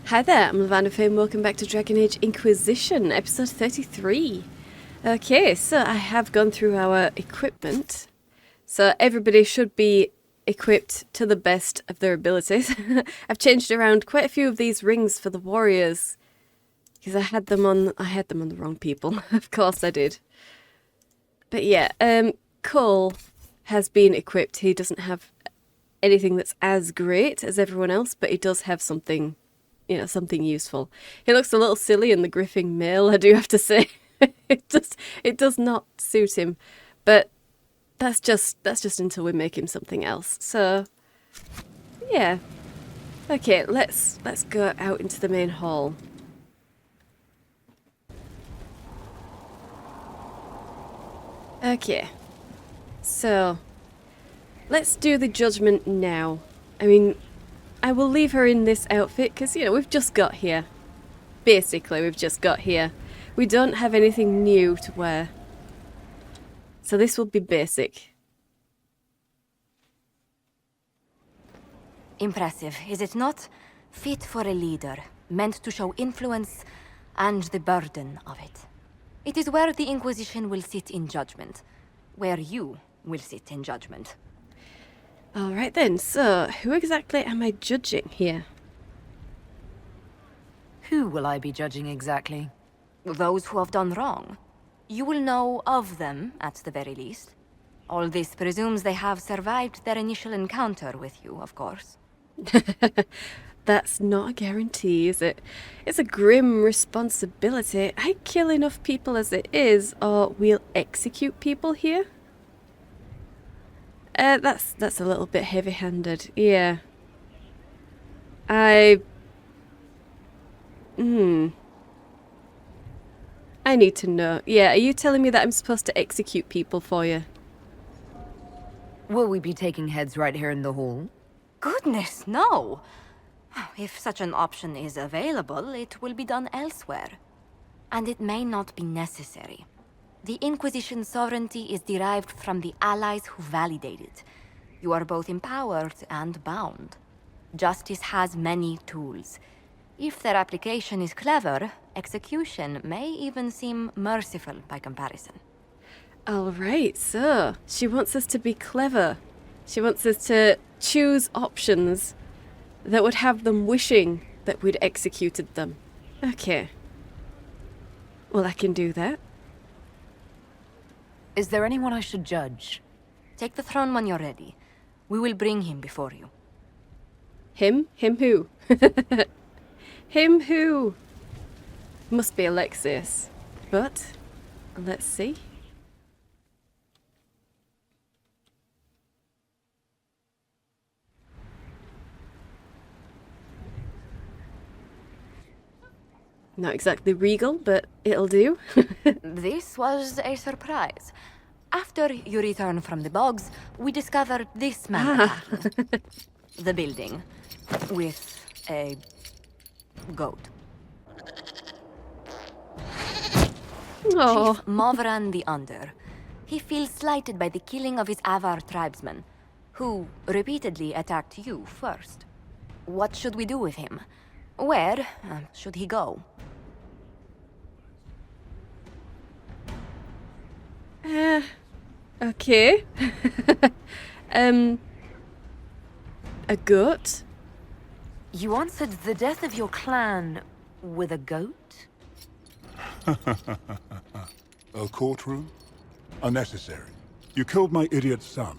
Hi there, I'm Lavellan and welcome back to Dragon Age Inquisition, episode 33. Okay, so I have gone through our equipment. So everybody should be equipped to the best of their abilities. I've changed around quite a few of these rings for the warriors. Because I had them on the wrong people. Of course I did. But yeah, Cole has been equipped. He doesn't have anything that's as great as everyone else, but he does have something, you know, something useful. He looks a little silly in the griffing mail, I do have to say. It does not suit him. But that's just until we make him something else. So yeah. Okay, let's go out into the main hall. Okay. So let's do the judgment now. I mean, I will leave her in this outfit because, you know, we've just got here. Basically, we've just got here. We don't have anything new to wear. So this will be basic. Impressive, is it not? Fit for a leader, meant to show influence and the burden of it. It is where the Inquisition will sit in judgment. Where you will sit in judgment. Alright then, so who exactly am I judging here? Who will I be judging exactly? Those who have done wrong. You will know of them, at the very least. All this presumes they have survived their initial encounter with you, of course. That's not a guarantee, is it? It's a grim responsibility. I kill enough people as it is, or we'll execute people here? That's a little bit heavy-handed, yeah. I need to know. Yeah, are you telling me that I'm supposed to execute people for you? Will we be taking heads right here in the hall? Goodness, no! If such an option is available, it will be done elsewhere. And it may not be necessary. The Inquisition's sovereignty is derived from the allies who validate it. You are both empowered and bound. Justice has many tools. If their application is clever, execution may even seem merciful by comparison. Alright, so she wants us to be clever. She wants us to choose options that would have them wishing that we'd executed them. Okay. Well, I can do that. Is there anyone I should judge? Take the throne when you're ready. We will bring him before you. Him? Him who? Him who? Must be Alexius. But, let's see. Not exactly regal, but it'll do. This was a surprise. After you return from the bogs, we discovered this man attacking the building with a goat. Oh. Chief Movran the Under. He feels slighted by the killing of his Avar tribesmen, who repeatedly attacked you first. What should we do with him? Where should he go? Okay. A goat? You answered the death of your clan with a goat? A courtroom? Unnecessary. You killed my idiot son,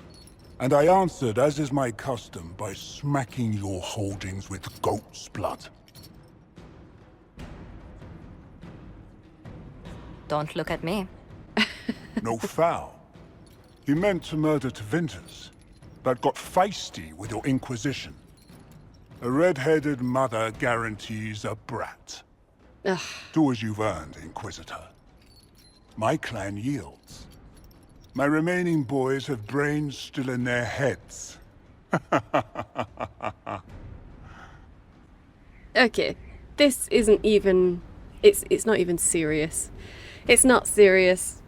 and I answered, as is my custom, by smacking your holdings with goat's blood. Don't look at me. No foul. You meant to murder Tevinters, but got feisty with your Inquisition. A red-headed mother guarantees a brat. Ugh. Do as you've earned, Inquisitor. My clan yields. My remaining boys have brains still in their heads. Okay. This isn't even... It's not even serious. It's not serious.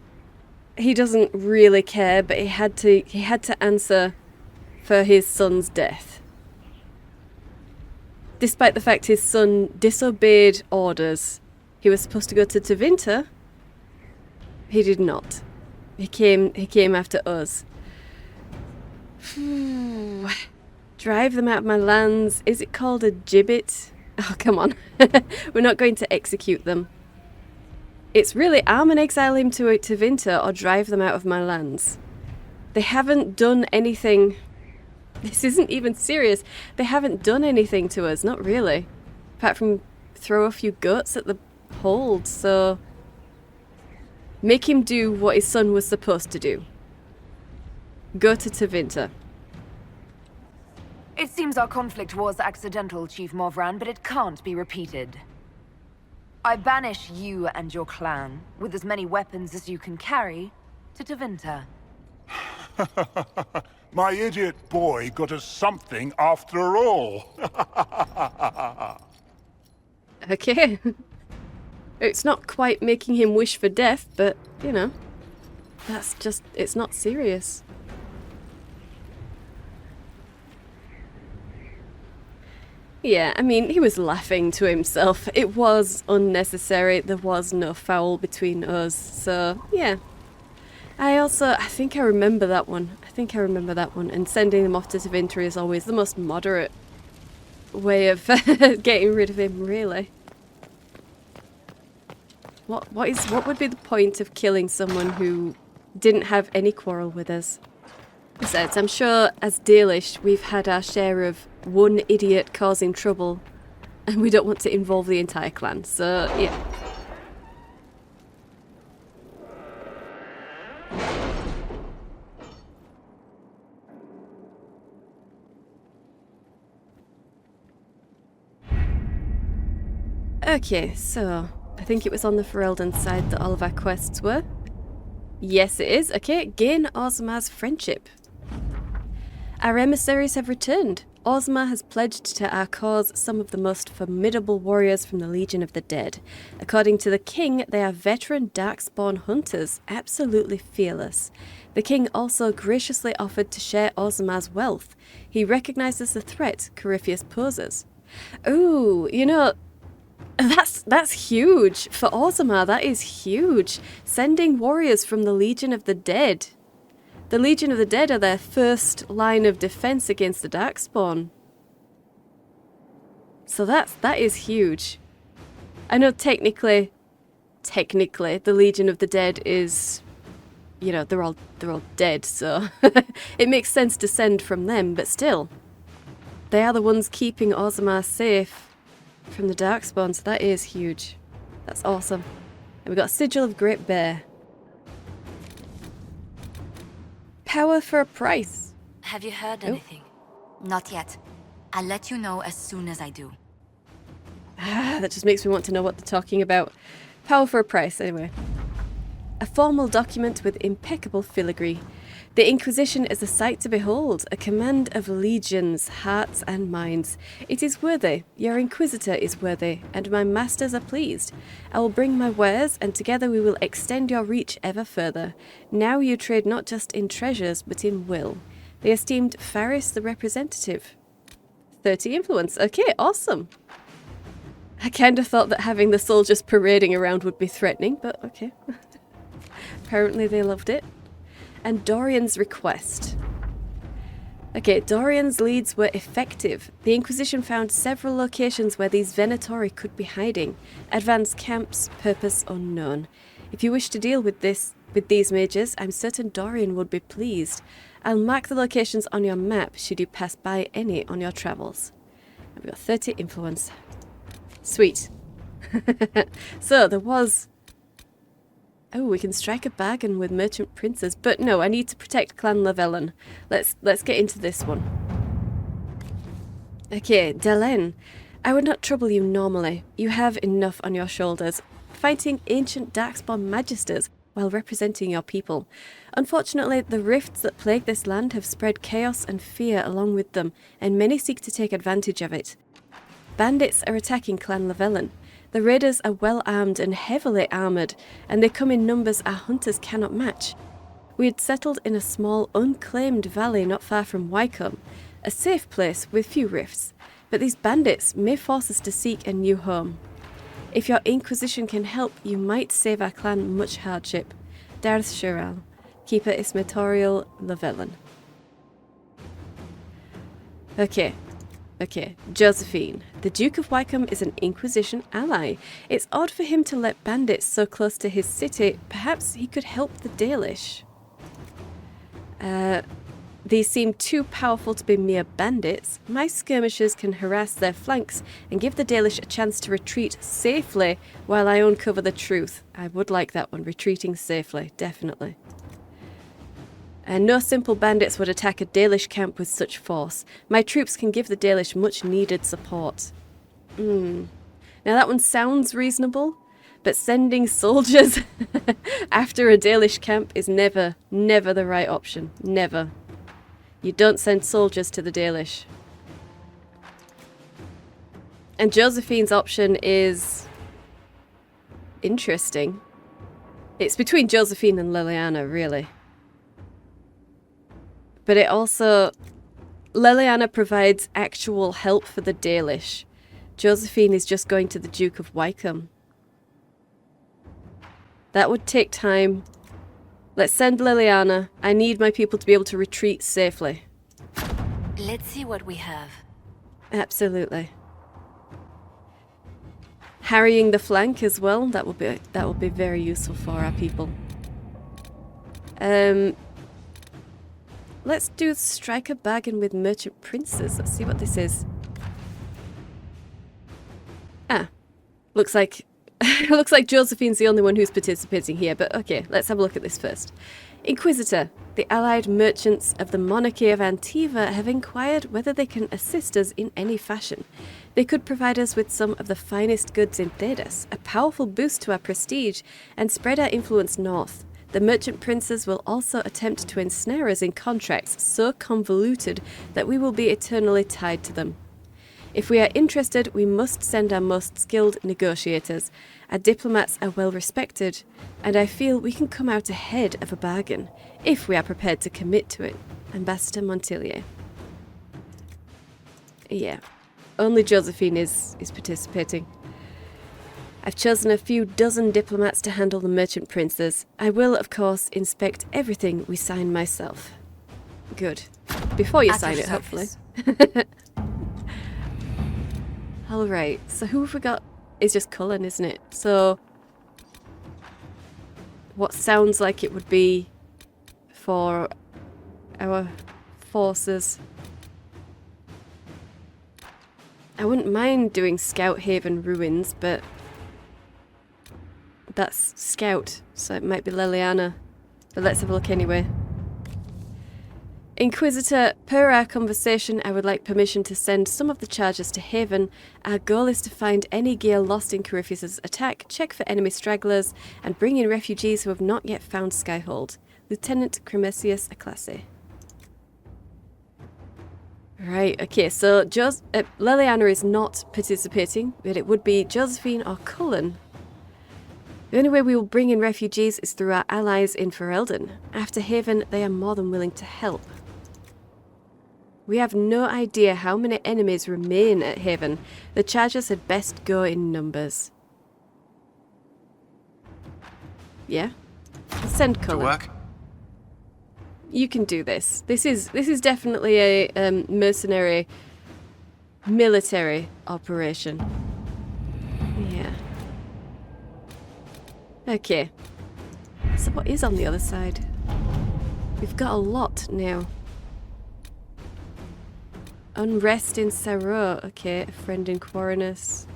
He doesn't really care, but he had to answer for his son's death. despite the fact his son disobeyed orders. He was supposed to go to Tevinter. He did not. He came after us. Drive them out of my lands. Is it called a gibbet? Oh, come on. We're not going to execute them. It's really arm and exile him to Tevinter or drive them out of my lands. They haven't done anything. This isn't even serious. They haven't done anything to us, not really. Apart from throw a few goats at the hold, so... Make him do what his son was supposed to do. Go to Tevinter. It seems our conflict was accidental, Chief Movran, but it can't be repeated. I banish you and your clan, with as many weapons as you can carry, to Tevinter. My idiot boy got us something after all. Okay. It's not quite making him wish for death, but, you know, that's just, it's not serious. Yeah, I mean, he was laughing to himself. It was unnecessary. There was no foul between us, so, yeah. I think I remember that one. And sending them off to Tevinter is always the most moderate way of getting rid of him, really. What would be the point of killing someone who didn't have any quarrel with us? Besides, I'm sure as Dalish we've had our share of one idiot causing trouble, and we don't want to involve the entire clan, so yeah. Okay, so I think it was on the Ferelden side that all of our quests were. Yes, it is. Okay, gain Orzammar's friendship. Our emissaries have returned. Orzammar has pledged to our cause some of the most formidable warriors from the Legion of the Dead. According to the king, they are veteran Darkspawn hunters, absolutely fearless. The king also graciously offered to share Orzammar's wealth. He recognizes the threat Corypheus poses. Ooh, you know, that's huge. For Orzammar, that is huge. Sending warriors from the Legion of the Dead. The Legion of the Dead are their first line of defense against the Darkspawn. So that is huge. I know technically the Legion of the Dead is, you know, they're all dead, so it makes sense to send from them, but still. They are the ones keeping Orzammar safe from the Darkspawn, so that is huge. That's awesome. And we've got a Sigil of Great Bear. Power for a price. Have you heard anything? Not yet. I'll let you know as soon as I do. That just makes me want to know what they're talking about. Power for a price, anyway. A formal document with impeccable filigree. The Inquisition is a sight to behold, a command of legions, hearts and minds. It is worthy, your Inquisitor is worthy, and my masters are pleased. I will bring my wares, and together we will extend your reach ever further. Now you trade not just in treasures, but in will. The esteemed Faris the Representative. 30 influence. Okay, awesome. I kind of thought that having the soldiers parading around would be threatening, but okay. Apparently they loved it. And Dorian's request. Okay, Dorian's leads were effective. The Inquisition found several locations where these Venatori could be hiding. Advanced camps, purpose unknown. If you wish to deal with these mages, I'm certain Dorian would be pleased. I'll mark the locations on your map should you pass by any on your travels. I've got 30 influence. Sweet. So there was... Oh, we can strike a bargain with merchant princes, but no, I need to protect Clan Lavellan. Let's get into this one. Okay, Dalish. I would not trouble you normally. You have enough on your shoulders, fighting ancient Darkspawn magisters while representing your people. Unfortunately, the rifts that plague this land have spread chaos and fear along with them, and many seek to take advantage of it. Bandits are attacking Clan Lavellan. The raiders are well armed and heavily armoured, and they come in numbers our hunters cannot match. We had settled in a small, unclaimed valley not far from Wycombe, a safe place with few rifts. but these bandits may force us to seek a new home. If your Inquisition can help, you might save our clan much hardship. Darth Shiral, Keeper Ismatorial Lavellan. Okay. Josephine. The Duke of Wycombe is an Inquisition ally. It's odd for him to let bandits so close to his city. Perhaps he could help the Dalish. These seem too powerful to be mere bandits. My skirmishers can harass their flanks and give the Dalish a chance to retreat safely while I uncover the truth. I would like that one, retreating safely, definitely. And no simple bandits would attack a Dalish camp with such force. My troops can give the Dalish much needed support. Now that one sounds reasonable, but sending soldiers after a Dalish camp is never the right option. Never. You don't send soldiers to the Dalish. And Josephine's option is interesting. It's between Josephine and Liliana, really. But it also... Liliana provides actual help for the Dalish. Josephine is just going to the Duke of Wycombe. That would take time. Let's send Liliana. I need my people to be able to retreat safely. Let's see what we have. Absolutely. Harrying the flank as well. That will be very useful for our people. Let's do strike a bargain with merchant princes. Let's see what this is. Looks like looks like Josephine's the only one who's participating here, but okay, let's have a look at this first. Inquisitor, the allied merchants of the monarchy of Antiva have inquired whether they can assist us in any fashion. They could provide us with some of the finest goods in Thedas, a powerful boost to our prestige, and spread our influence north. The merchant princes will also attempt to ensnare us in contracts so convoluted that we will be eternally tied to them. If we are interested, we must send our most skilled negotiators. Our diplomats are well respected, and I feel we can come out ahead of a bargain, if we are prepared to commit to it. Ambassador Montillier. Yeah, only Josephine is participating. I've chosen a few dozen diplomats to handle the merchant princes. I will, of course, inspect everything we sign myself. Good. Before you sign it, hopefully. Alright, so who have we got? It's just Cullen, isn't it? So, what sounds like it would be for our forces. I wouldn't mind doing Scout Haven Ruins, but that's Scout, so it might be Liliana. But let's have a look anyway. Inquisitor, per our conversation, I would like permission to send some of the chargers to Haven. Our goal is to find any gear lost in Corypheus' attack, check for enemy stragglers, and bring in refugees who have not yet found Skyhold. Lieutenant Cremesius Aclassi. Right, okay, so Liliana is not participating, but it would be Josephine or Cullen. The only way we will bring in refugees is through our allies in Ferelden. After Haven, they are more than willing to help. We have no idea how many enemies remain at Haven. The chargers had best go in numbers. Yeah? Send Cullen. To work? You can do this. This is definitely a mercenary military operation. Yeah. Okay. So what is on the other side? We've got a lot now. Unrest in Sarro. Okay, a friend in Quaranus.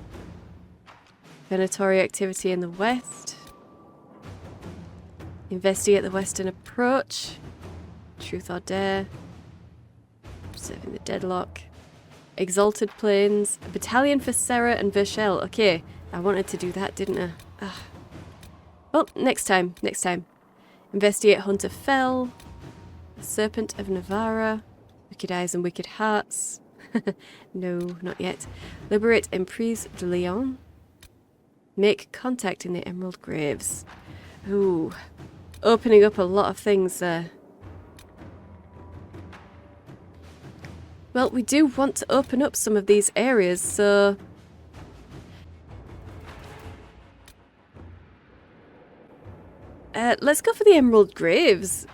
Venatory activity in the west. Investigate the western approach. Truth or dare. Observing the deadlock. Exalted plains. A battalion for Serra and Vershel. Okay, I wanted to do that, didn't I? Ugh. Well, next time. Investigate Hunter Fell. The Serpent of Navarra. Wicked Eyes and Wicked Hearts. No, not yet. Liberate Emprise de Lyon. Make contact in the Emerald Graves. Ooh. Opening up a lot of things there. Well, we do want to open up some of these areas, so... let's go for the Emerald Graves.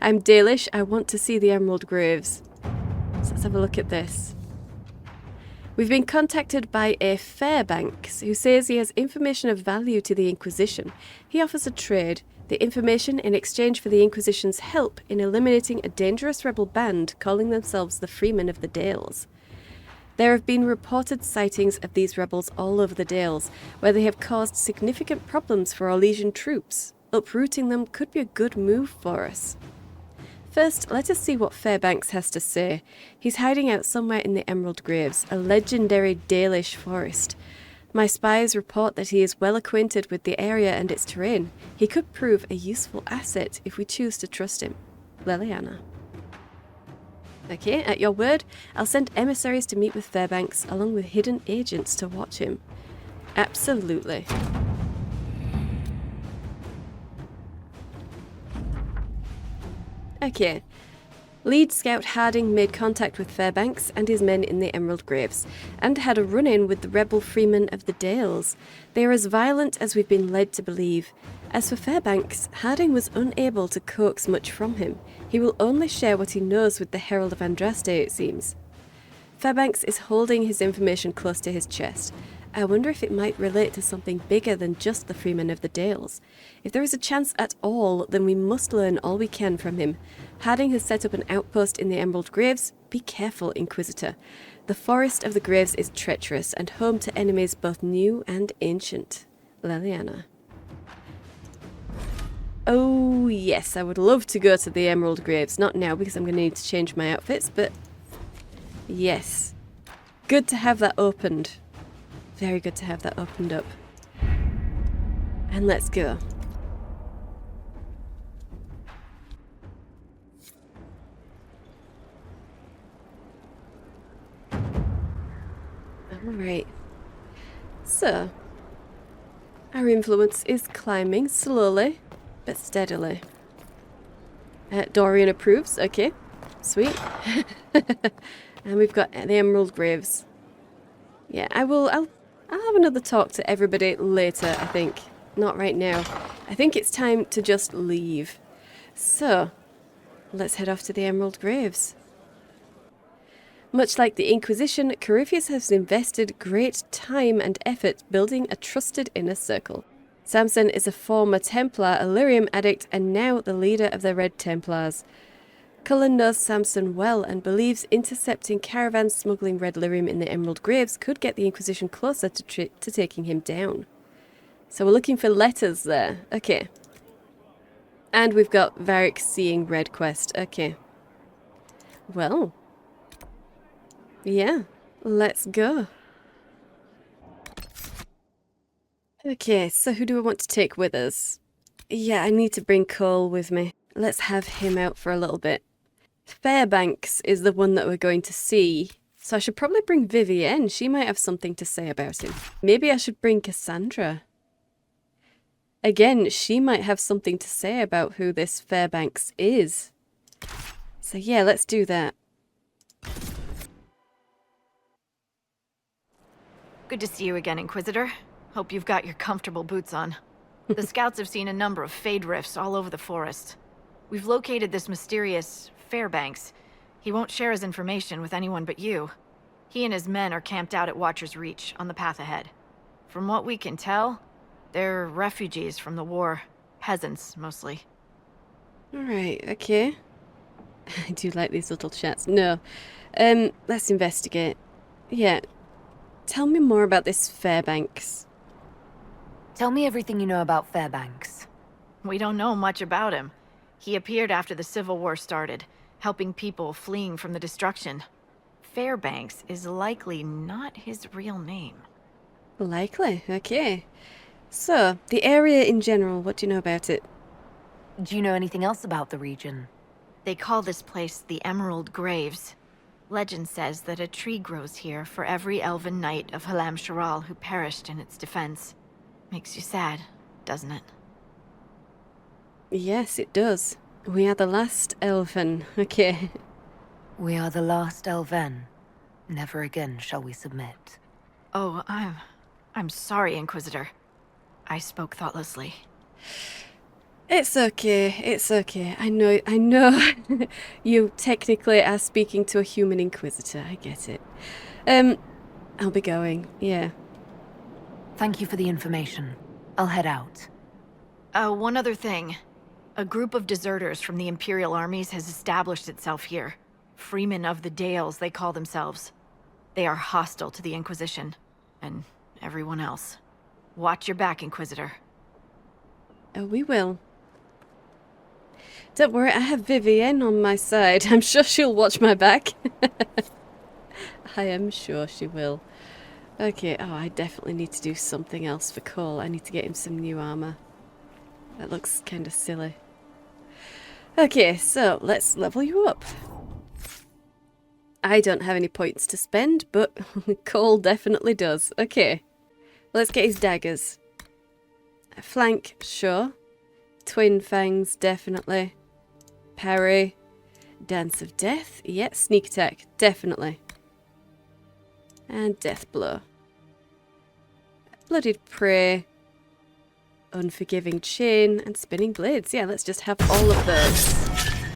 I'm Dalish, I want to see the Emerald Graves. So let's have a look at this. We've been contacted by a Fairbanks who says he has information of value to the Inquisition. He offers a trade, the information in exchange for the Inquisition's help in eliminating a dangerous rebel band calling themselves the Freemen of the Dales. There have been reported sightings of these rebels all over the Dales, where they have caused significant problems for our Legion troops. Uprooting them could be a good move for us. First, let us see what Fairbanks has to say. He's hiding out somewhere in the Emerald Graves, a legendary Dalish forest. My spies report that he is well acquainted with the area and its terrain. He could prove a useful asset if we choose to trust him. Leliana. Okay, at your word, I'll send emissaries to meet with Fairbanks, along with hidden agents to watch him. Absolutely. Okay. Lead Scout Harding made contact with Fairbanks and his men in the Emerald Graves, and had a run-in with the rebel freemen of the Dales. They are as violent as we've been led to believe. As for Fairbanks, Harding was unable to coax much from him. He will only share what he knows with the Herald of Andraste, it seems. Fairbanks is holding his information close to his chest. I wonder if it might relate to something bigger than just the Freemen of the Dales. If there is a chance at all, then we must learn all we can from him. Harding has set up an outpost in the Emerald Graves. Be careful, Inquisitor. The Forest of the Graves is treacherous and home to enemies both new and ancient. Leliana. Oh, yes, I would love to go to the Emerald Graves. Not now, because I'm going to need to change my outfits, but... yes. Good to have that opened. Very good to have that opened up. And let's go. Alright. So, our influence is climbing slowly, but steadily. Dorian approves, okay. Sweet. And we've got the Emerald Graves. Yeah, I'll have another talk to everybody later, I think. Not right now. I think it's time to just leave. So, let's head off to the Emerald Graves. Much like the Inquisition, Corypheus has invested great time and effort building a trusted inner circle. Samson is a former Templar, a lyrium addict, and now the leader of the Red Templars. Cullen knows Samson well and believes intercepting caravans smuggling red lyrium in the Emerald Graves could get the Inquisition closer to taking him down. So we're looking for letters there. Okay. And we've got Varric seeing red quest. Okay. Well. Yeah. Let's go. Okay, so who do we want to take with us? Yeah, I need to bring Cole with me. Let's have him out for a little bit. Fairbanks is the one that we're going to see. So I should probably bring Vivienne. She might have something to say about him. Maybe I should bring Cassandra. Again, she might have something to say about who this Fairbanks is. So yeah, let's do that. Good to see you again, Inquisitor. Hope you've got your comfortable boots on. The scouts have seen a number of fade rifts all over the forest. We've located this mysterious Fairbanks. He won't share his information with anyone but you. He and his men are camped out at Watcher's Reach, on the path ahead. From what we can tell, they're refugees from the war. Peasants, mostly. Alright, okay. I do like these little chats. No. Let's investigate. Yeah. Tell me more about this Fairbanks. Tell me everything you know about Fairbanks. We don't know much about him. He appeared after the Civil War started, helping people fleeing from the destruction. Fairbanks is likely not his real name. Likely, okay. So, the area in general, what do you know about it? Do you know anything else about the region? They call this place the Emerald Graves. Legend says that a tree grows here for every Elven knight of Halam Sharal who perished in its defense. Makes you sad, doesn't it? Yes, it does. We are the last Elvhen. Okay. We are the last Elvhen. Never again shall we submit. Oh, I'm sorry, Inquisitor. I spoke thoughtlessly. It's okay, it's okay. I know you technically are speaking to a human inquisitor, I get it. I'll be going, yeah. Thank you for the information. I'll head out. One other thing. A group of deserters from the Imperial armies has established itself here. Freemen of the Dales, they call themselves. They are hostile to the Inquisition, and everyone else. Watch your back, Inquisitor. Oh, we will. Don't worry, I have Vivienne on my side. I'm sure she'll watch my back. I am sure she will. Okay, oh, I definitely need to do something else for Cole. I need to get him some new armor. That looks kind of silly. Okay, so let's level you up. I don't have any points to spend, but Cole definitely does. Okay, let's get his daggers. Flank, sure. Twin fangs, definitely. Parry. Dance of death, yeah. Sneak attack, definitely. And death blow. Blooded prey. Unforgiving chain and spinning blades. Yeah, let's just have all of those.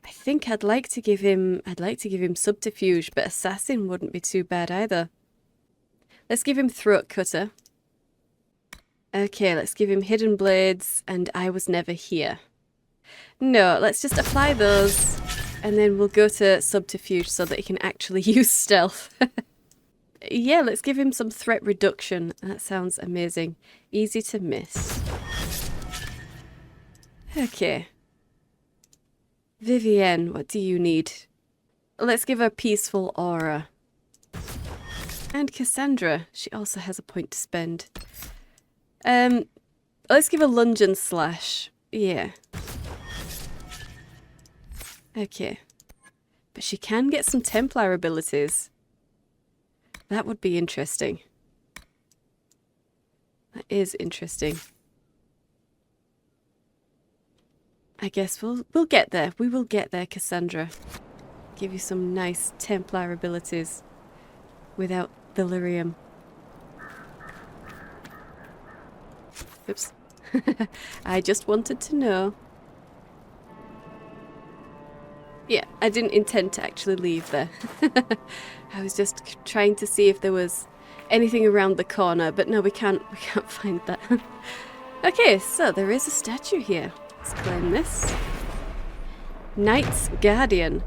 I think I'd like to give him subterfuge, but assassin wouldn't be too bad either. Let's give him throat cutter. Okay, let's give him hidden blades and I was never here. No, let's just apply those and then we'll go to subterfuge so that he can actually use stealth. Yeah, let's give him some threat reduction. That sounds amazing. Easy to miss. Okay. Vivienne, what do you need? Let's give her peaceful aura. And Cassandra, she also has a point to spend. Let's give her lunge and slash. Yeah. Okay. But she can get some Templar abilities. That would be interesting. That is interesting. I guess we'll get there. We will get there, Cassandra. Give you some nice Templar abilities without delirium. Oops. I just wanted to know. Yeah, I didn't intend to actually leave there. I was just trying to see if there was anything around the corner, but no, we can't find that. Okay, so there is a statue here. Let's claim this. Knight's Guardian.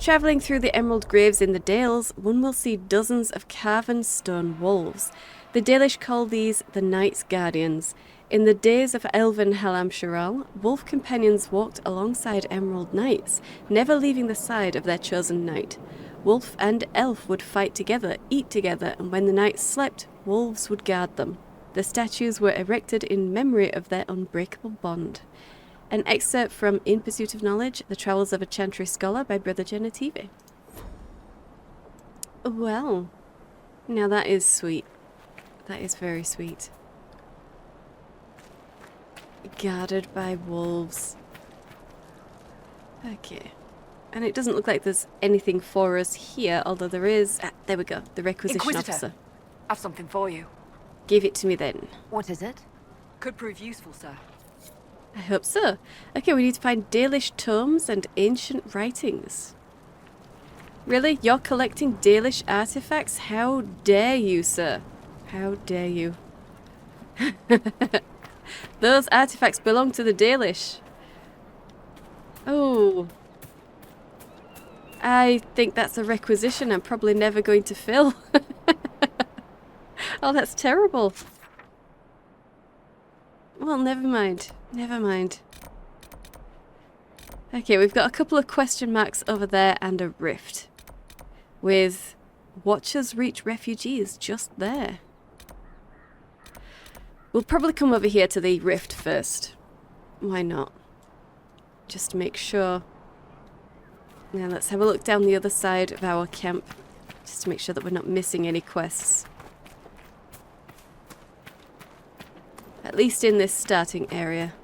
Travelling through the emerald graves in the Dales, one will see dozens of carven stone wolves. The Dalish call these the Knight's Guardians. In the days of Elvhen Halam-Sharal, wolf companions walked alongside emerald knights, never leaving the side of their chosen knight. Wolf and elf would fight together, eat together, and when the knights slept, wolves would guard them. The statues were erected in memory of their unbreakable bond. An excerpt from In Pursuit of Knowledge, The Travels of a Chantry Scholar by Brother Genevieve. Well, now that is sweet. That is very sweet. Guarded by wolves. Okay. And it doesn't look like there's anything for us here, although there is... Ah, there we go. The requisition Inquisitor, officer. I've something for you. Give it to me then. What is it? Could prove useful, sir. I hope so. Okay, we need to find Dalish tomes and ancient writings. Really? You're collecting Dalish artifacts? How dare you, sir? How dare you? Those artifacts belong to the Dalish. Oh. I think that's a requisition I'm probably never going to fill. Oh, that's terrible. Well, never mind. Never mind. Okay, we've got a couple of question marks over there and a rift. With Watchers reach refugees just there. We'll probably come over here to the rift first. Why not? Just to make sure. Now let's have a look down the other side of our camp. Just to make sure that we're not missing any quests. At least in this starting area.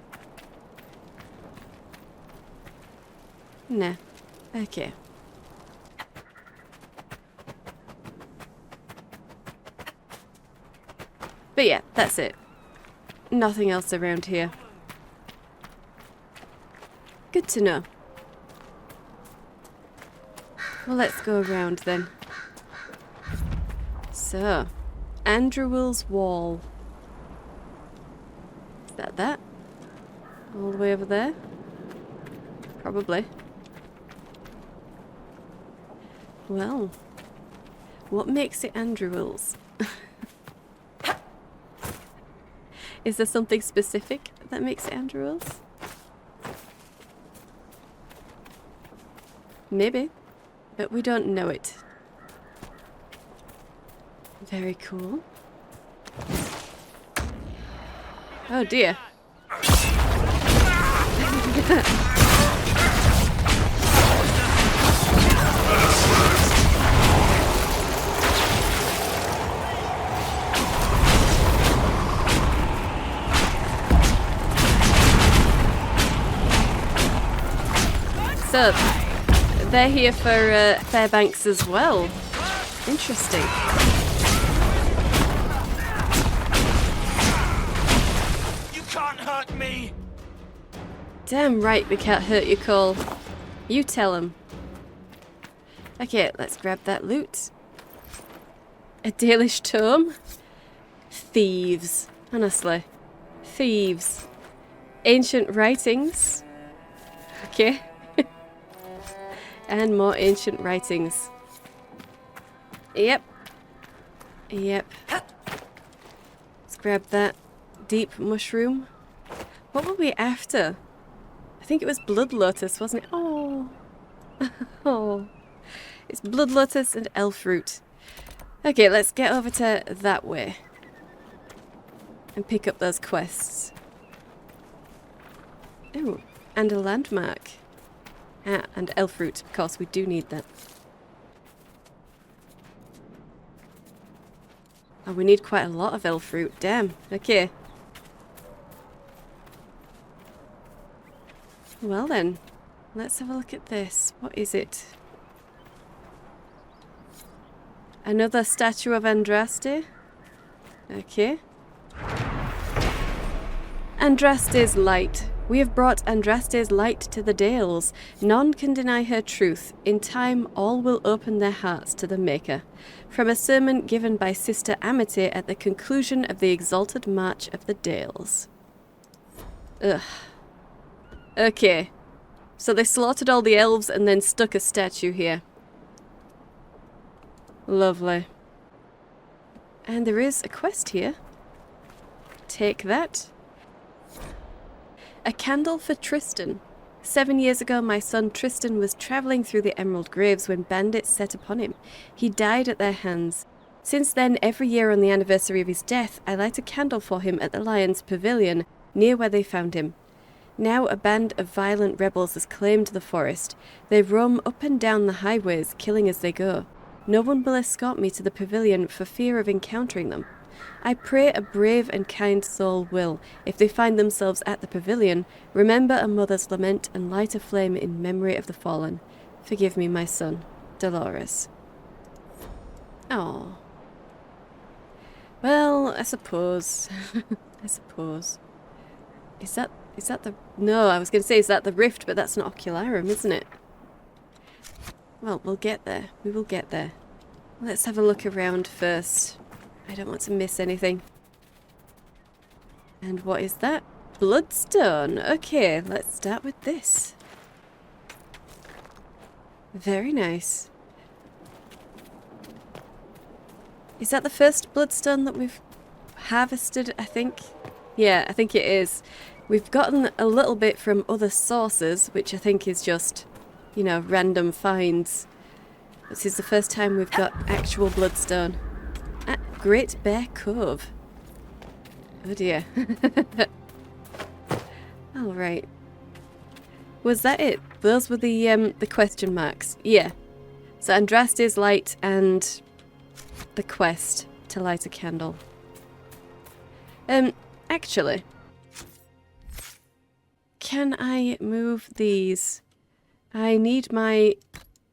Nah. Okay. But yeah, that's it. Nothing else around here. Good to know. Well, let's go around then. So, Andrewill's Wall. Is that? All the way over there? Probably. Well, what makes it Andrewill's? Is there something specific that makes it Andrewill's? Maybe, but we don't know it. Very cool. Oh dear. So, they're here for Fairbanks as well. Interesting. You can't hurt me! Damn right we can't hurt you, Cole. You tell him. Okay, let's grab that loot. A Dalish tome? Thieves. Honestly. Thieves. Ancient writings. Okay. And more ancient writings. Yep. Let's grab that deep mushroom. What were we after? I think it was Blood Lotus, wasn't it? Oh. Oh. It's Blood Lotus and Elf Root. Okay, let's get over to that way. And pick up those quests. Oh, and a landmark. Ah, and elf fruit. Of course, we do need that. Oh, we need quite a lot of elf fruit. Damn. Okay. Well then, let's have a look at this. What is it? Another statue of Andraste? Okay. Andraste's light. We have brought Andraste's light to the Dales. None can deny her truth. In time, all will open their hearts to the Maker. From a sermon given by Sister Amity at the conclusion of the exalted march of the Dales. Ugh. Okay. So they slaughtered all the elves and then stuck a statue here. Lovely. And there is a quest here. Take that. A candle for Tristan. 7 years ago, my son Tristan was travelling through the Emerald Graves when bandits set upon him. He died at their hands. Since then, every year on the anniversary of his death, I light a candle for him at the Lion's Pavilion, near where they found him. Now a band of violent rebels has claimed the forest. They roam up and down the highways, killing as they go. No one will escort me to the pavilion for fear of encountering them. I pray a brave and kind soul will, if they find themselves at the pavilion, remember a mother's lament and light a flame in memory of the fallen. Forgive me, my son, Dolores. Oh. Well, I suppose. I suppose. Is that the... No, I was going to say, is that the rift, but that's an ocularum, isn't it? Well, we'll get there. We will get there. Let's have a look around first. I don't want to miss anything. And what is that? Bloodstone. Okay, let's start with this. Very nice. Is that the first bloodstone that we've harvested, I think? Yeah, I think it is. We've gotten a little bit from other sources, which I think is just, you know, random finds. This is the first time we've got actual bloodstone. At Great Bear Cove. Oh dear. Alright. Was that it? Those were the question marks. Yeah. So Andraste's light and the quest to light a candle. Actually, can I move these? I need my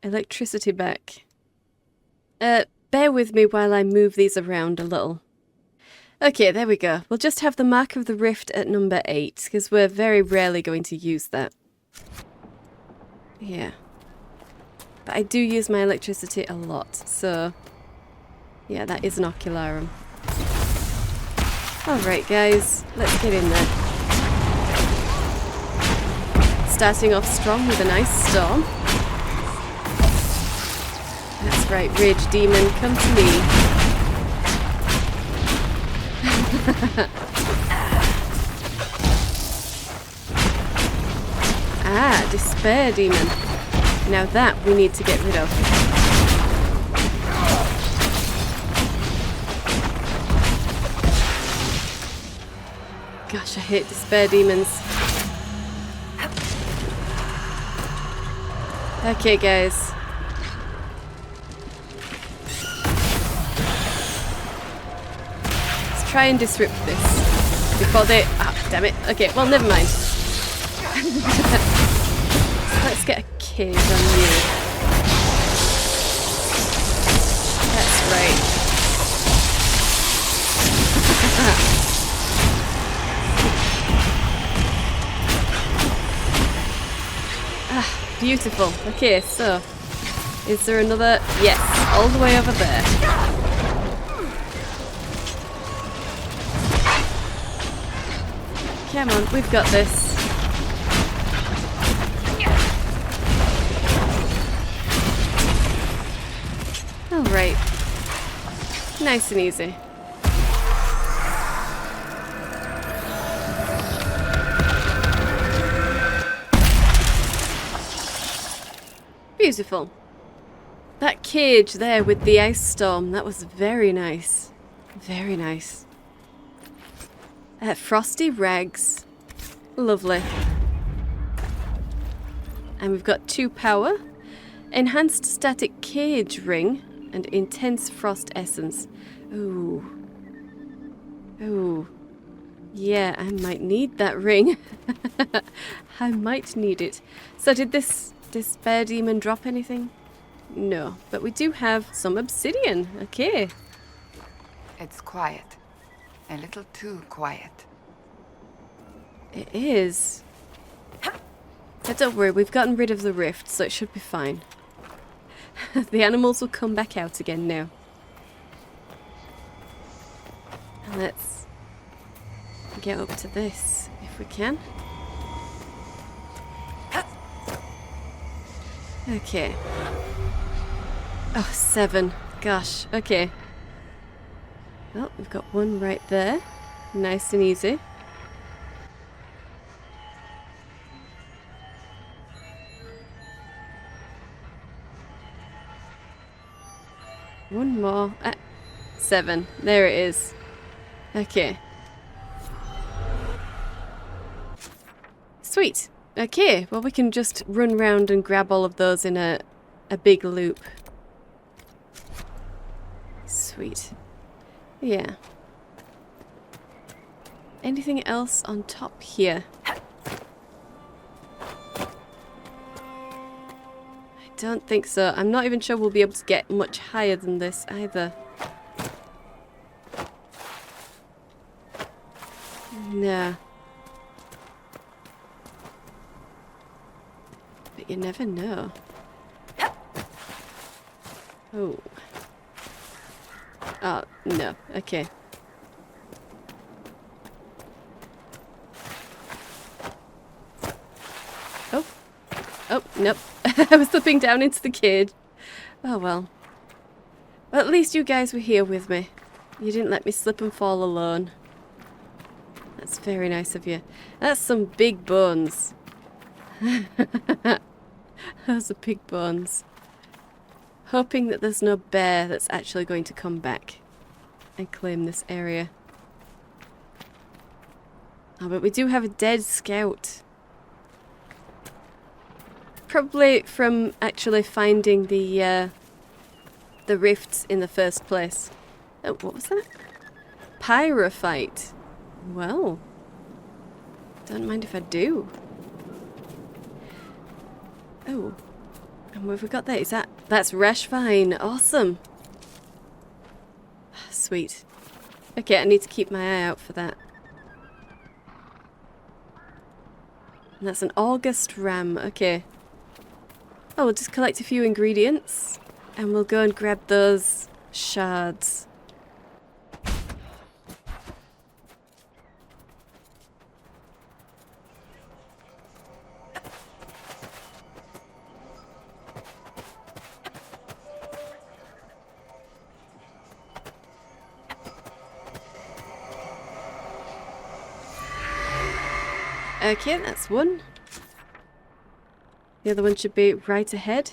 electricity back. Bear with me while I move these around a little. Okay, there we go. We'll just have the Mark of the Rift at number 8, because we're very rarely going to use that. Yeah. But I do use my electricity a lot, so... yeah, that is an Ocularum. Alright guys, let's get in there. Starting off strong with a nice storm. That's right, Rage Demon, come to me. Ah, Despair Demon. Now that we need to get rid of. Gosh, I hate Despair Demons. Okay, guys. Let's try and disrupt this before they... ah, damn it. Okay, well, never mind. Let's get a cage on you. That's right. Beautiful. Okay, so is there another? Yes, all the way over there. Come on, we've got this. All right. Nice and easy. Beautiful. That cage there with the ice storm, that was very nice. Very nice. Frosty rags. Lovely. And we've got 2 power. Enhanced static cage ring and intense frost essence. Ooh. Ooh. Yeah, I might need that ring. I might need it. So did this Despair Demon drop anything? No, but we do have some obsidian. Okay. It's quiet. A little too quiet. It is. But don't worry, we've gotten rid of the rift, so it should be fine. The animals will come back out again now. And let's get up to this, if we can. Okay. Oh, 7. Gosh, okay. Well, we've got one right there. Nice and easy. One more. 7. There it is. Okay. Sweet. Okay, well we can just run round and grab all of those in a big loop. Sweet. Yeah. Anything else on top here? I don't think so. I'm not even sure we'll be able to get much higher than this either. No. But you never know. Oh. Oh, no. Okay. Oh. Oh, nope. I was slipping down into the cage. Oh, well. Well, at least you guys were here with me. You didn't let me slip and fall alone. That's very nice of you. That's some big bones. Those are big bones. Hoping that there's no bear that's actually going to come back and claim this area. Oh, but we do have a dead scout. Probably from actually finding the rifts in the first place. Oh, what was that? Pyrophyte. Well, don't mind if I do. Oh, and what have we got there? Is that's Rashvine. Awesome. Sweet. Okay, I need to keep my eye out for that. And that's an August ram. Okay. Oh, we'll just collect a few ingredients. And we'll go and grab those shards. Okay, that's one. The other one should be right ahead.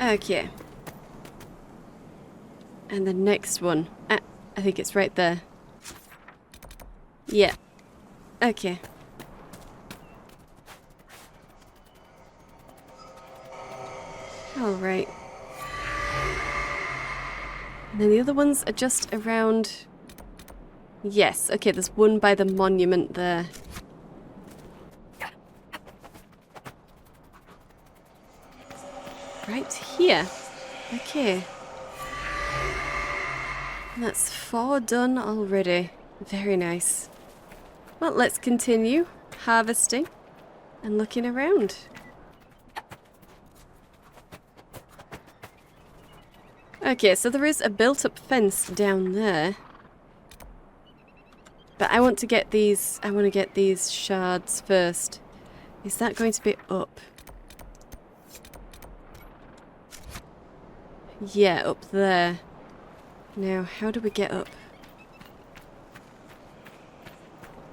Okay. And the next one. I think it's right there. Yeah. Okay. Alright. And then the other ones are just around... Yes, okay, there's one by the monument there. Right here. Okay. That's 4 done already. Very nice. Well, let's continue harvesting and looking around. Okay, so there is a built-up fence down there. But I want to get these... I want to get these shards first. Is that going to be up? Yeah, up there. Now, how do we get up?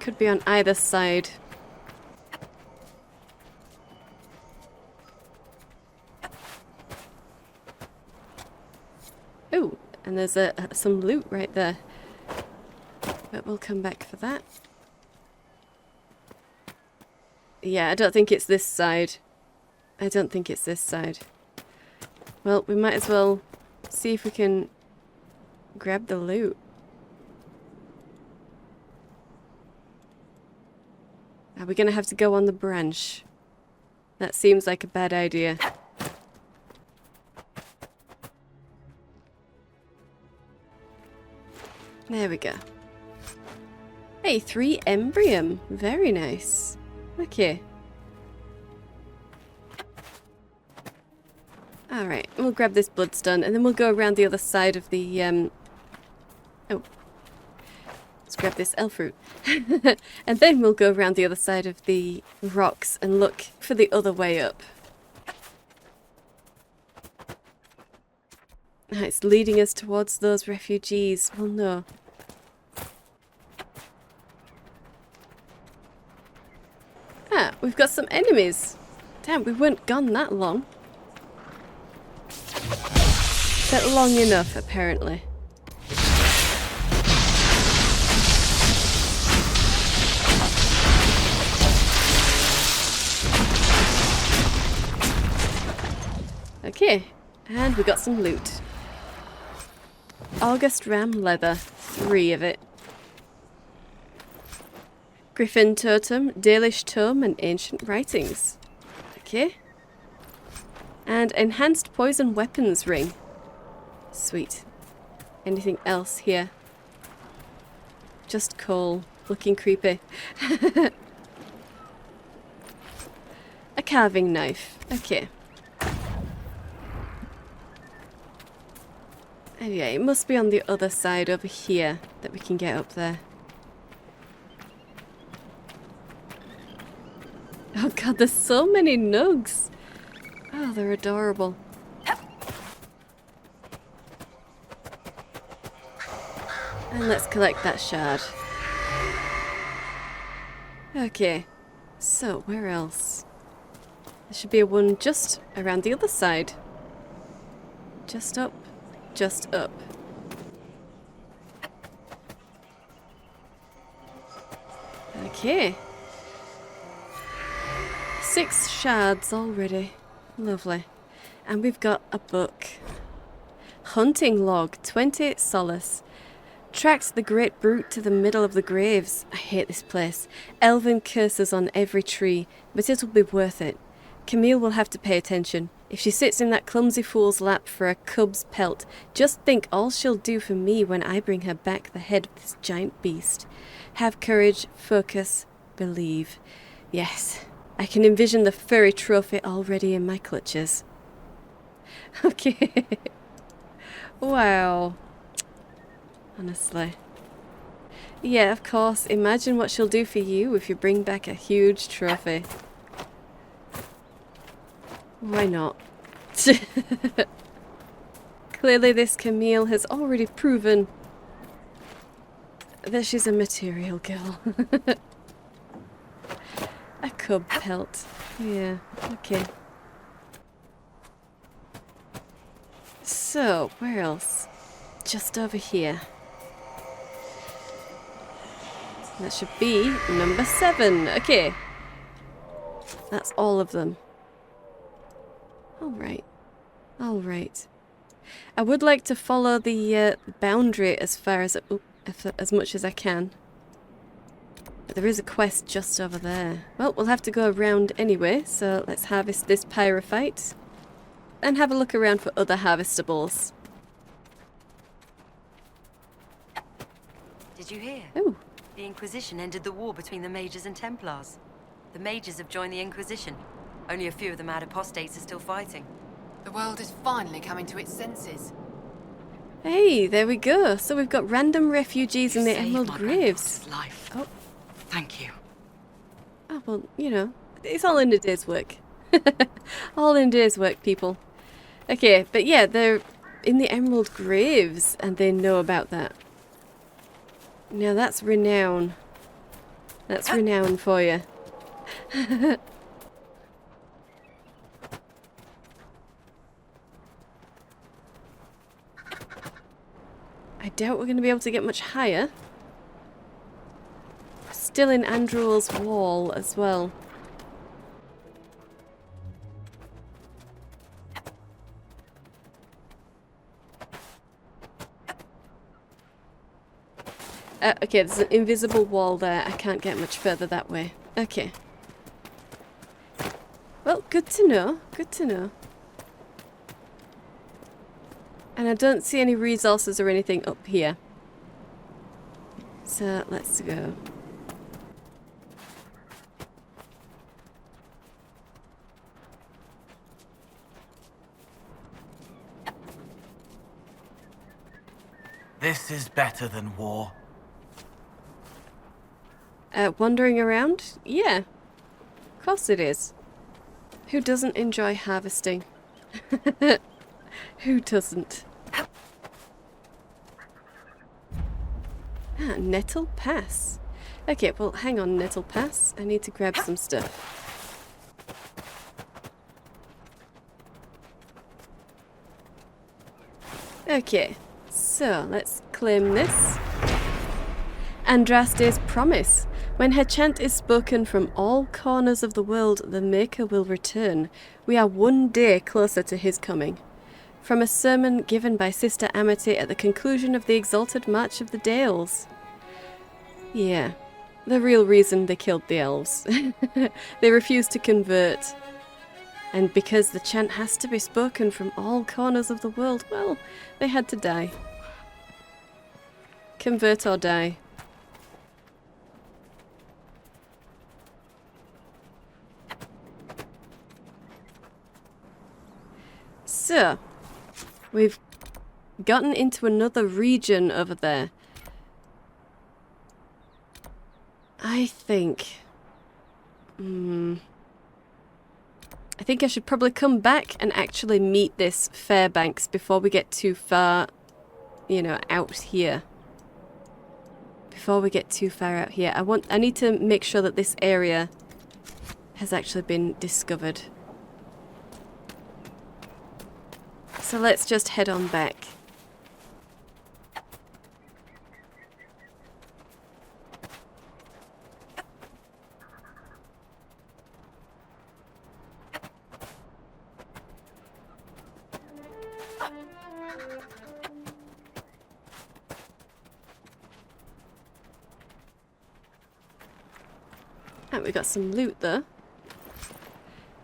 Could be on either side. Oh, and there's some loot right there. But we'll come back for that. Yeah, I don't think it's this side. I don't think it's this side. Well, we might as well see if we can grab the loot. Are we going to have to go on the branch? That seems like a bad idea. There we go. Hey, 3 Embrium. Very nice. Okay. Alright, we'll grab this bloodstone and then we'll go around the other side of the, Oh. Let's grab this elf fruit. And then we'll go around the other side of the rocks and look for the other way up. It's leading us towards those refugees. Well, no. Ah, we've got some enemies. Damn, we weren't gone that long. But long enough, apparently. Okay, and we got some loot. August ram leather, 3 of it. Griffin totem, Dalish tome, and ancient writings. Okay. And enhanced poison weapons ring. Sweet. Anything else here? Just coal. Looking creepy. A carving knife. Okay. And yeah, it must be on the other side over here that we can get up there. Oh god, there's so many nugs. Oh, they're adorable. And let's collect that shard. Okay, so where else? There should be a one just around the other side. Just up, just up. Okay. 6 shards already. Lovely. And we've got a book. Hunting log, 20 Seylis. Tracked the great brute to the middle of the graves. I hate this place. Elvhen curses on every tree, but it'll be worth it. Camille will have to pay attention. If she sits in that clumsy fool's lap for a cub's pelt, just think all she'll do for me when I bring her back the head of this giant beast. Have courage, focus, believe. Yes, I can envision the furry trophy already in my clutches. Okay. Wow. Honestly. Yeah, of course. Imagine what she'll do for you if you bring back a huge trophy. Why not? Clearly this Camille has already proven that she's a material girl. A cub pelt. Yeah, okay. So, where else? Just over here. That should be number 7. Okay. That's all of them. Alright. Alright. I would like to follow the boundary as far as much as I can. But there is a quest just over there. Well, we'll have to go around anyway, so let's harvest this pyrophyte. And have a look around for other harvestables. Did you hear? Oh. The Inquisition ended the war between the Mages and Templars. The Mages have joined the Inquisition. Only a few of the mad apostates are still fighting. The world is finally coming to its senses. Hey, there we go. So we've got random refugees in the Emerald Graves. Life. Oh. Thank you. Oh, well, you know, it's all in a day's work. All in a day's work, people. Okay, but yeah, they're in the Emerald Graves, and they know about that. Now that's renown. That's renown for you. I doubt we're going to be able to get much higher. Still in Andruel's wall as well. Okay, there's an invisible wall there. I can't get much further that way. Okay. Well, good to know. Good to know. And I don't see any resources or anything up here. So, let's go. This is better than war. Wandering around? Yeah. Of course it is. Who doesn't enjoy harvesting? Who doesn't? Ah, Nettle Pass. Okay, well, hang on, Nettle Pass. I need to grab some stuff. Okay, so let's claim this. Andraste's promise. When her chant is spoken from all corners of the world, the Maker will return. We are one day closer to his coming. From a sermon given by Sister Amity at the conclusion of the Exalted March of the Dales. Yeah, the real reason they killed the elves. They refused to convert. And because the chant has to be spoken from all corners of the world, well, they had to die. Convert or die. So, we've gotten into another region over there. I think I think I should probably come back and actually meet this Fairbanks before we get too far, you know, out here. Before we get too far out here. I need to make sure that this area has actually been discovered. So let's just head on back. We got some loot though.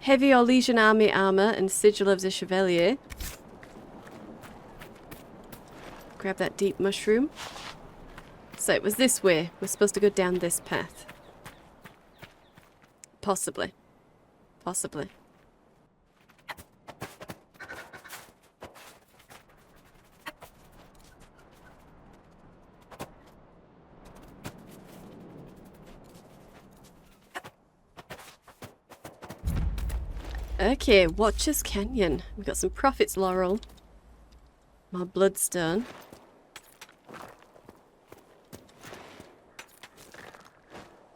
Heavy or Legion army armor and sigil of the Chevalier. Grab that deep mushroom. So it was this way. We're supposed to go down this path. Possibly. Possibly. Okay, Watcher's Canyon. We've got some Prophet's Laurel. More Bloodstone.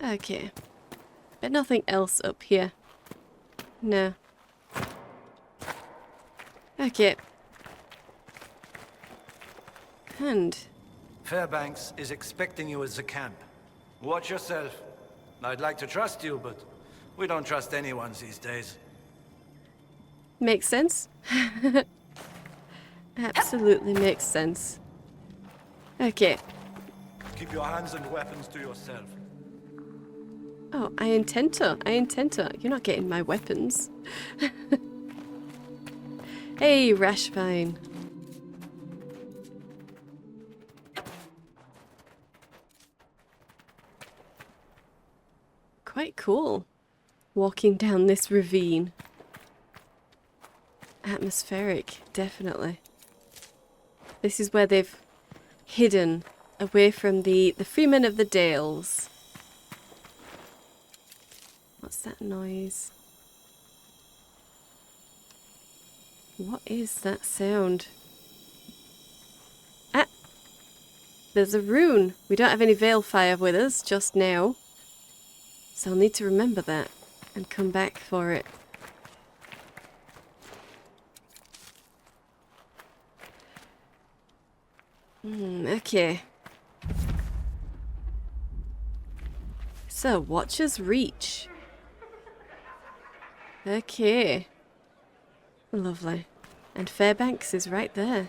Okay. But nothing else up here. No. Okay. And... Fairbanks is expecting you at the camp. Watch yourself. I'd like to trust you, but we don't trust anyone these days. Makes sense. Absolutely makes sense. Okay. Keep your hands and weapons to yourself. Oh, I intend to. I intend to. You're not getting my weapons. Hey, Rashvine. Quite cool. Walking down this ravine. Atmospheric, definitely. This is where they've hidden away from the Freemen of the Dales. What's that noise? What is that sound? Ah! There's a rune. We don't have any Veilfire with us just now. So I'll need to remember that and come back for it. Okay. So, Watcher's Reach. Okay. Lovely. And Fairbanks is right there.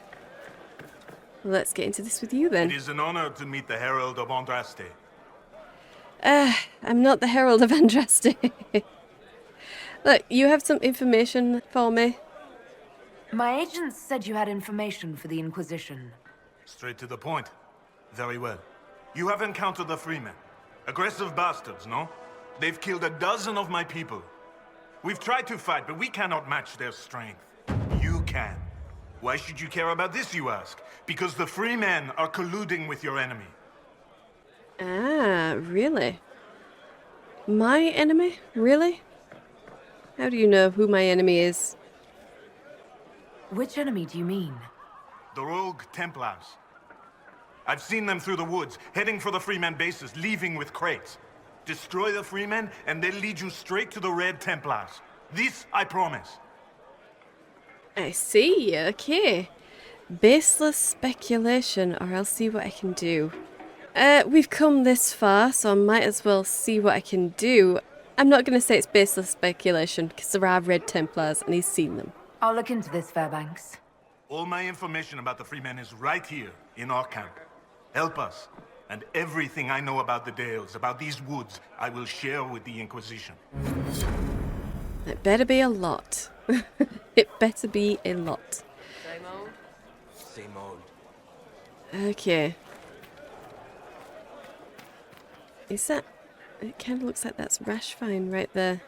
Well, let's get into this with you then. It is an honor to meet the Herald of Andraste. I'm not the Herald of Andraste. Look, you have some information for me. My agents said you had information for the Inquisition. Straight to the point. Very well. You have encountered the Freemen. Aggressive bastards, no? They've killed a dozen of my people. We've tried to fight, but we cannot match their strength. You can. Why should you care about this, you ask? Because the Freemen are colluding with your enemy. Ah, really? My enemy? Really? How do you know who my enemy is? Which enemy do you mean? The rogue Templars. I've seen them through the woods, heading for the Freemen bases, leaving with crates. Destroy the Freemen, and they'll lead you straight to the Red Templars. This I promise. I see, okay. Baseless speculation, or I'll see what I can do. We've come this far, so I might as well see what I can do. I'm not going to say it's baseless speculation, because there are Red Templars, and he's seen them. I'll look into this, Fairbanks. All my information about the Freemen is right here, in our camp. Help us, and everything I know about the Dales, about these woods, I will share with the Inquisition. It better be a lot. It better be a lot. Same old. Okay. Is that... It kind of looks like that's Rashvine right there.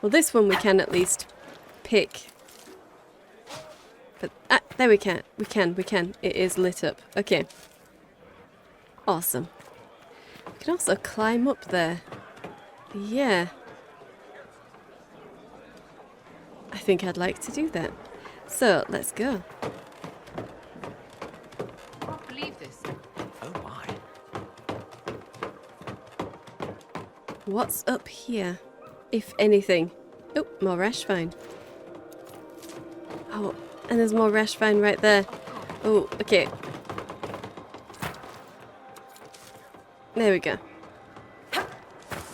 Well, this one we can at least pick. But, there we can. We can. It is lit up. Okay. Awesome. We can also climb up there. Yeah. I think I'd like to do that. So, let's go. I can't believe this. Oh my. What's up here? If anything. Oh, more Rashvine. Oh, and there's more Rashvine right there. Oh, okay. There we go.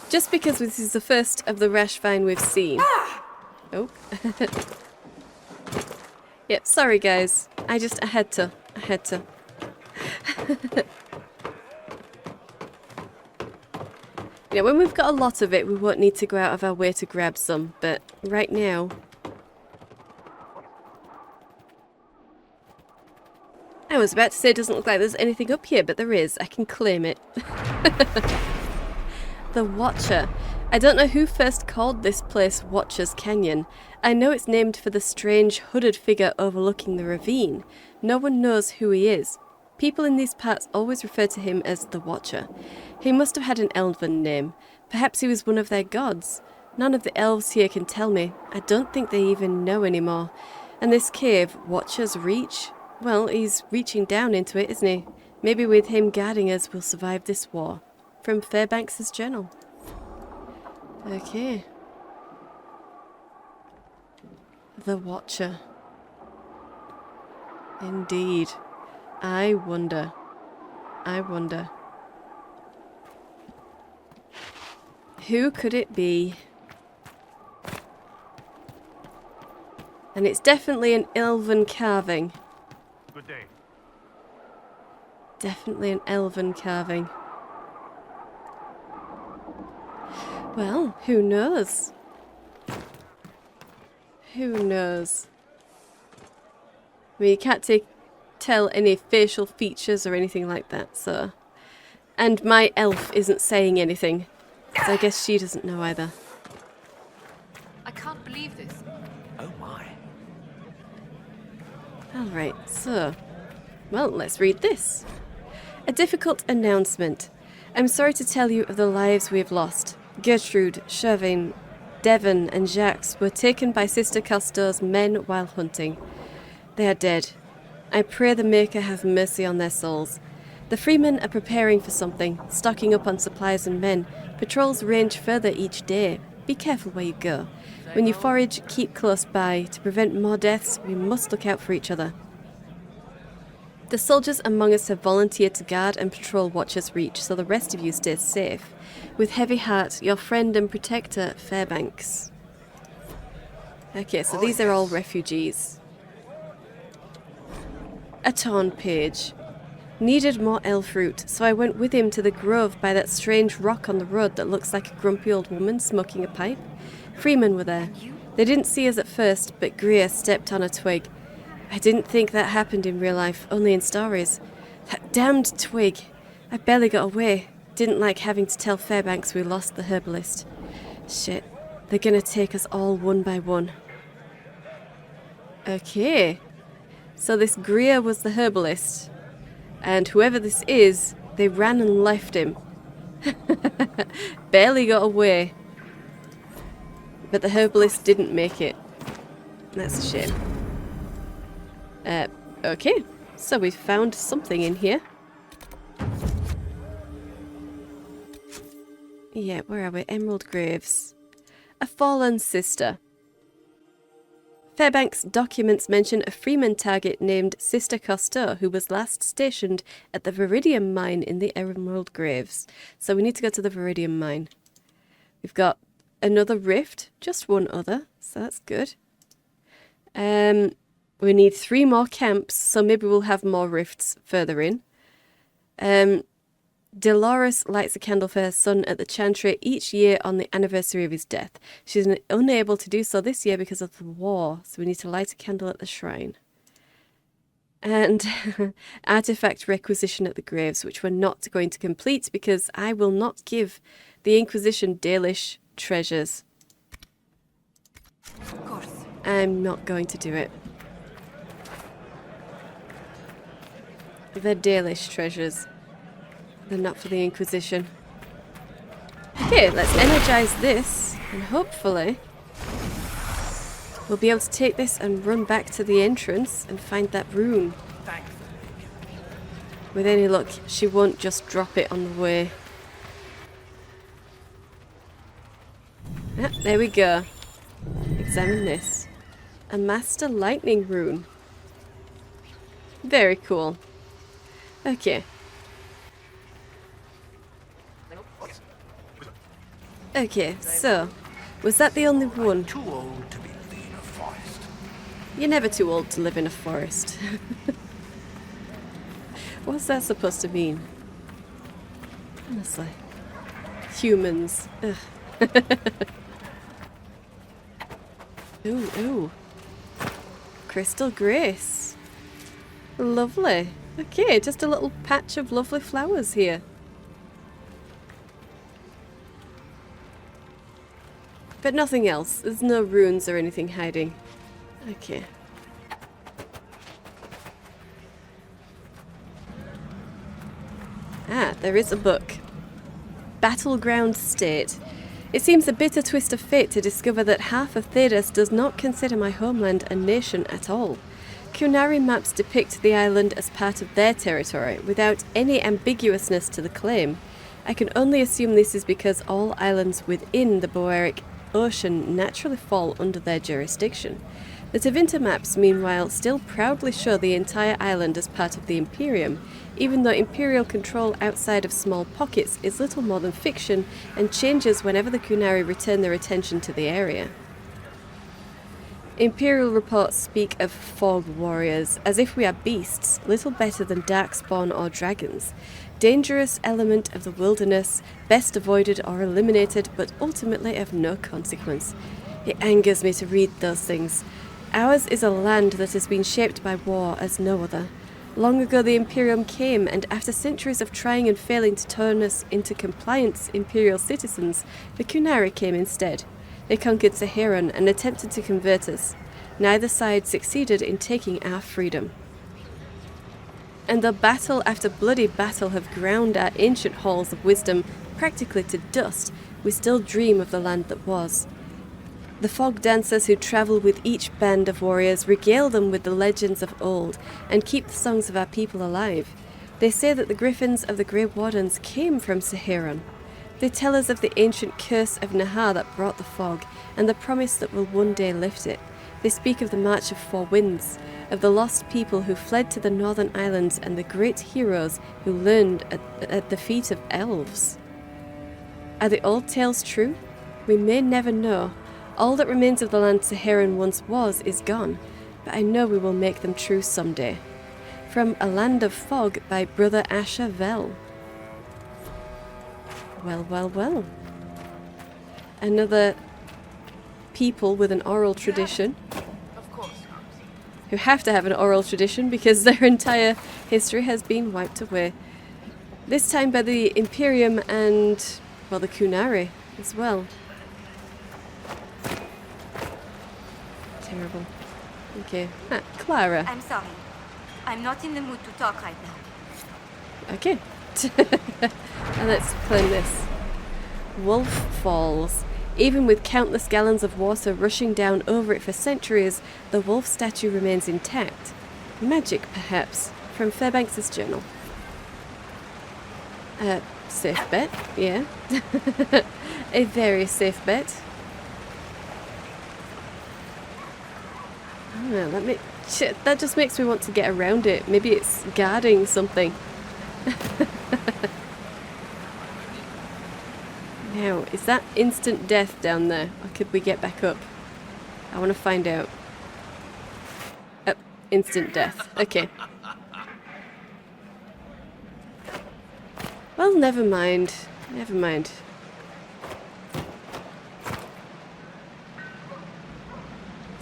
Just because this is the first of the Rashvine we've seen. Oh. Yep, sorry guys. I had to. You know, when we've got a lot of it, we won't need to go out of our way to grab some, but right now... I was about to say it doesn't look like there's anything up here, but there is. I can claim it. The Watcher. I don't know who first called this place Watcher's Canyon. I know it's named for the strange hooded figure overlooking the ravine. No one knows who he is. People in these parts always refer to him as the Watcher. He must have had an Elvhen name. Perhaps he was one of their gods. None of the elves here can tell me. I don't think they even know anymore. And this cave, Watcher's Reach? Well, he's reaching down into it, isn't he? Maybe with him guarding us, we'll survive this war. From Fairbanks' journal. Okay. The Watcher. Indeed. I wonder. Who could it be? And it's definitely an Elven carving. Good day. Definitely an Elven carving. Well, who knows? Who knows? I mean, you can't tell any facial features or anything like that, so... And my elf isn't saying anything, so I guess she doesn't know either. I can't believe this. Oh my. Alright, so... Well, let's read this. A difficult announcement. I'm sorry to tell you of the lives we have lost. Gertrude, Shervin, Devon and Jacques were taken by Sister Cousteau's men while hunting. They are dead. I pray the Maker have mercy on their souls. The freemen are preparing for something, stocking up on supplies and men. Patrols range further each day. Be careful where you go. When you forage, keep close by. To prevent more deaths, we must look out for each other. The soldiers among us have volunteered to guard and patrol Watcher's Reach, so the rest of you stay safe. With heavy heart, your friend and protector, Fairbanks. Okay, so these are all refugees. A torn page. Needed more elf root, so I went with him to the grove by that strange rock on the road that looks like a grumpy old woman smoking a pipe. Freemen were there. They didn't see us at first, but Greer stepped on a twig. I didn't think that happened in real life, only in stories. That damned twig. I barely got away. Didn't like having to tell Fairbanks we lost the herbalist. Shit, they're gonna take us all one by one. Okay. So this Greer was the herbalist. And whoever this is, they ran and left him. Barely got away. But the herbalist didn't make it. That's a shame. Okay. So we've found something in here. Yeah, where are we? Emerald Graves. A fallen sister. Fairbanks' documents mention a freeman target named Sister Cousteau, who was last stationed at the Viridium Mine in the Emerald Graves. So we need to go to the Viridium Mine. We've got another rift, just one other, so that's good. We need 3 more camps, so maybe we'll have more rifts further in. Dolores lights a candle for her son at the Chantry each year on the anniversary of his death. She's unable to do so this year because of the war, so we need to light a candle at the shrine. And artifact requisition at the graves, which we're not going to complete because I will not give the Inquisition Dalish treasures. Of course. I'm not going to do it. They're Dalish treasures. They're not for the Inquisition. Okay, let's energize this, and hopefully we'll be able to take this and run back to the entrance and find that rune. With any luck, she won't just drop it on the way. Ah, there we go. Examine this. A Master Lightning rune. Very cool. Okay. Okay, so, was that the only one? Too old to be living in a forest. You're never too old to live in a forest. What's that supposed to mean? Honestly. Humans. Ugh. Ooh, ooh. Crystal Grace. Lovely. Okay, just a little patch of lovely flowers here. But nothing else. There's no runes or anything hiding. Okay. Ah, there is a book. Battleground State. It seems a bitter twist of fate to discover that half of Thedas does not consider my homeland a nation at all. Qunari maps depict the island as part of their territory, without any ambiguousness to the claim. I can only assume this is because all islands within the Boeric Ocean naturally fall under their jurisdiction. The Tevinter maps, meanwhile, still proudly show the entire island as part of the Imperium, even though Imperial control outside of small pockets is little more than fiction and changes whenever the Qunari return their attention to the area. Imperial reports speak of fog warriors, as if we are beasts, little better than darkspawn or dragons. Dangerous element of the wilderness, best avoided or eliminated, but ultimately of no consequence. It angers me to read those things. Ours is a land that has been shaped by war as no other. Long ago the Imperium came, and after centuries of trying and failing to turn us into compliant Imperial citizens, the Qunari came instead. They conquered Saharan and attempted to convert us. Neither side succeeded in taking our freedom. And though battle after bloody battle have ground our ancient halls of wisdom practically to dust, we still dream of the land that was. The fog dancers who travel with each band of warriors regale them with the legends of old and keep the songs of our people alive. They say that the griffins of the Grey Wardens came from Saharan. They tell us of the ancient curse of Nahar that brought the fog and the promise that will one day lift it. They speak of the March of Four Winds, of the lost people who fled to the northern islands and the great heroes who learned at the feet of elves. Are the old tales true? We may never know. All that remains of the land Saharan once was is gone, but I know we will make them true someday. From A Land of Fog by Brother Asher Vell. Well, well, well. Another people with an oral tradition. Who have to have an oral tradition because their entire history has been wiped away. This time by the Imperium and, well, the Qunari as well. Terrible. Okay. Ah, Clara. I'm sorry. I'm not in the mood to talk right now. Okay. And let's claim this. Wolf Falls. Even with countless gallons of water rushing down over it for centuries, the wolf statue remains intact. Magic, perhaps, from Fairbanks' journal. Safe bet, yeah. A very safe bet. I don't know, that just makes me want to get around it. Maybe it's guarding something. Now, is that instant death down there? Or could we get back up? I want to find out. Oh, instant death. Okay. Well, never mind. Never mind.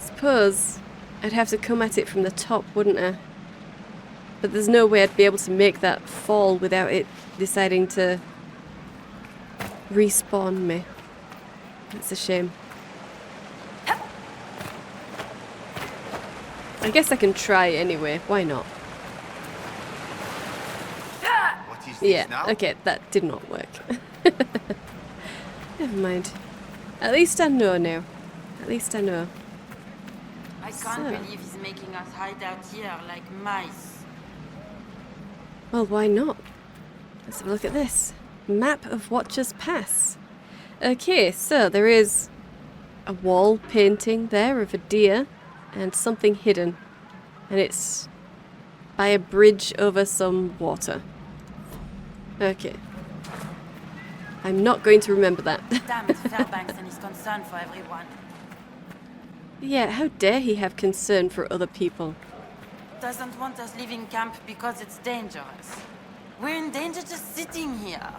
Suppose I'd have to come at it from the top, wouldn't I? But there's no way I'd be able to make that fall without it deciding to respawn me. That's a shame. I guess I can try anyway. Why not? What is this Yeah, now? okay, that did not work. Never mind. At least I know now. At least I know. I can't believe he's making us hide out here like mice. Well, why not? Let's have a look at this. Map of Watcher's Pass. Okay, so there is a wall painting there of a deer and something hidden. And it's by a bridge over some water. Okay. I'm not going to remember that. Damn it, Fairbanks and his concern for everyone. Yeah, how dare he have concern for other people? Doesn't want us leaving camp because it's dangerous. We're in danger just sitting here.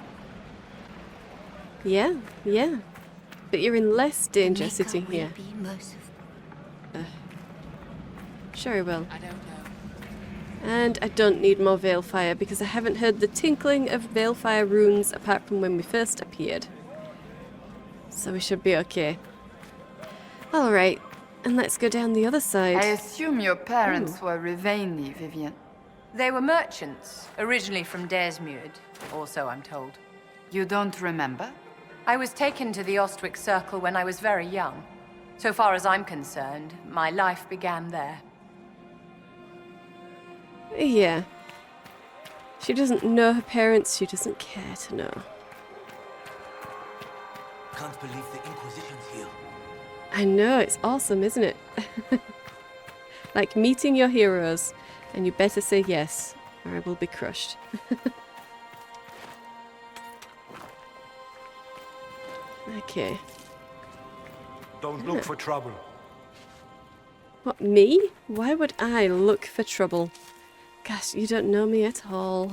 Yeah, yeah. But you're in less danger sitting here. Sure I will. I don't know. And I don't need more Veilfire because I haven't heard the tinkling of Veilfire runes apart from when we first appeared. So we should be okay. Alright, and let's go down the other side. I assume your parents were Rivaini, Vivian. They were merchants, originally from Desmuid, or so I'm told. You don't remember? I was taken to the Ostwick Circle when I was very young. So far as I'm concerned, my life began there. Yeah. She doesn't know her parents, she doesn't care to know. Can't believe the Inquisition's here. I know, it's awesome, isn't it? Like meeting your heroes, and you better say yes, or I will be crushed. Okay. Don't look for trouble. What, me? Why would I look for trouble? Gosh, you don't know me at all.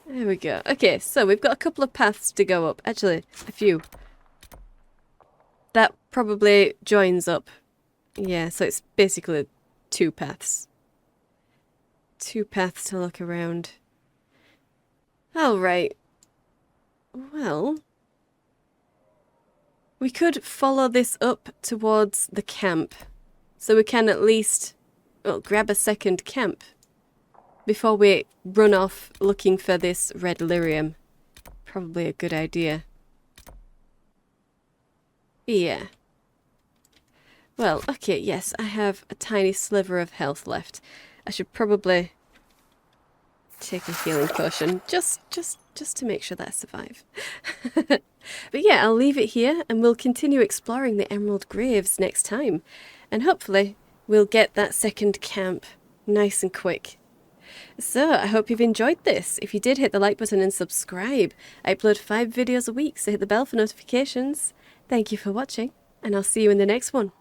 There we go. Okay, so we've got a couple of paths to go up. Actually, a few. That probably joins up. Yeah, so it's basically 2 paths. 2 paths to look around. Alright. Well, we could follow this up towards the camp. So we can at least, well, grab a second camp before we run off looking for this red lyrium. Probably a good idea. Yeah. Well, okay, yes, I have a tiny sliver of health left. I should probably take a healing potion just to make sure that I survive. But yeah, I'll leave it here and we'll continue exploring the Emerald Graves next time. And hopefully we'll get that second camp nice and quick. So, I hope you've enjoyed this. If you did, hit the like button and subscribe. I upload 5 videos a week, so hit the bell for notifications. Thank you for watching, and I'll see you in the next one.